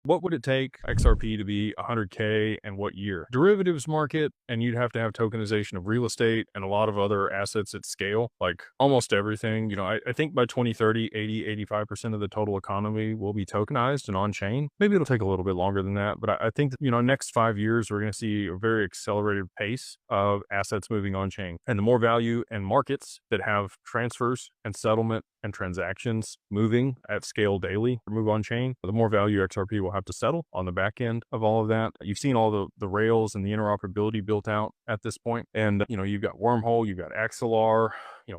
What would it take XRP to be 100K and what year? Derivatives market, and you'd have to have tokenization of real estate and a lot of other assets at scale, like almost everything. I think by 2030, 85% of the total economy will be tokenized and on chain. Maybe it'll take a little bit longer than that, but I think that, next 5 years, we're going to see a very accelerated pace of assets moving on chain. And the more value and markets that have transfers and settlement and transactions moving at scale daily or move on chain, the more value XRP will have to settle on the back end of all of that. You've seen all the rails and the interoperability built out at this point. And, you've got Wormhole, you've got Axelar,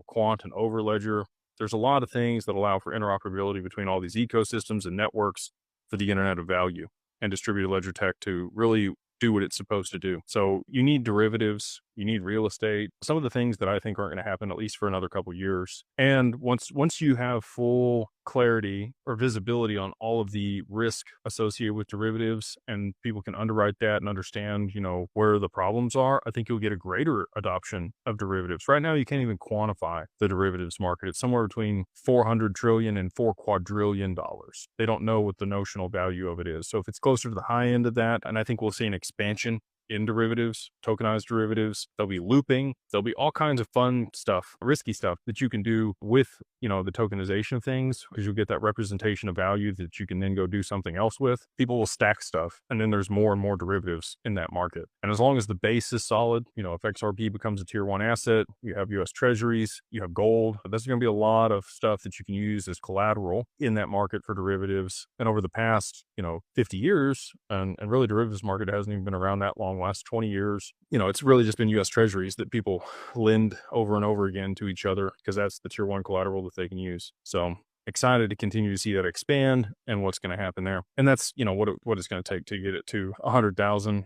Quant and Overledger. There's a lot of things that allow for interoperability between all these ecosystems and networks for the internet of value and distributed ledger tech to really do what it's supposed to do. So you need derivatives, you need real estate, some of the things that I think aren't going to happen at least for another couple of years. And once you have full clarity or visibility on all of the risk associated with derivatives and people can underwrite that and understand, where the problems are, I think you'll get a greater adoption of derivatives. Right now, you can't even quantify the derivatives market. It's somewhere between 400 trillion and $4 quadrillion. They don't know what the notional value of it is. So if it's closer to the high end of that, and I think we'll see an expansion in derivatives, tokenized derivatives, there'll be looping, there'll be all kinds of fun stuff, risky stuff that you can do with, the tokenization of things, because you'll get that representation of value that you can then go do something else with. People will stack stuff, and then there's more and more derivatives in that market. And as long as the base is solid, if XRP becomes a tier one asset, you have US treasuries, you have gold, there's going to be a lot of stuff that you can use as collateral in that market for derivatives. And over the past, 50 years, and really derivatives market hasn't even been around that long, last 20 years, it's really just been US treasuries that people lend over and over again to each other because that's the tier one collateral that they can use. So excited to continue to see that expand and what's going to happen there. And that's, what it's going to take to get it to 100,000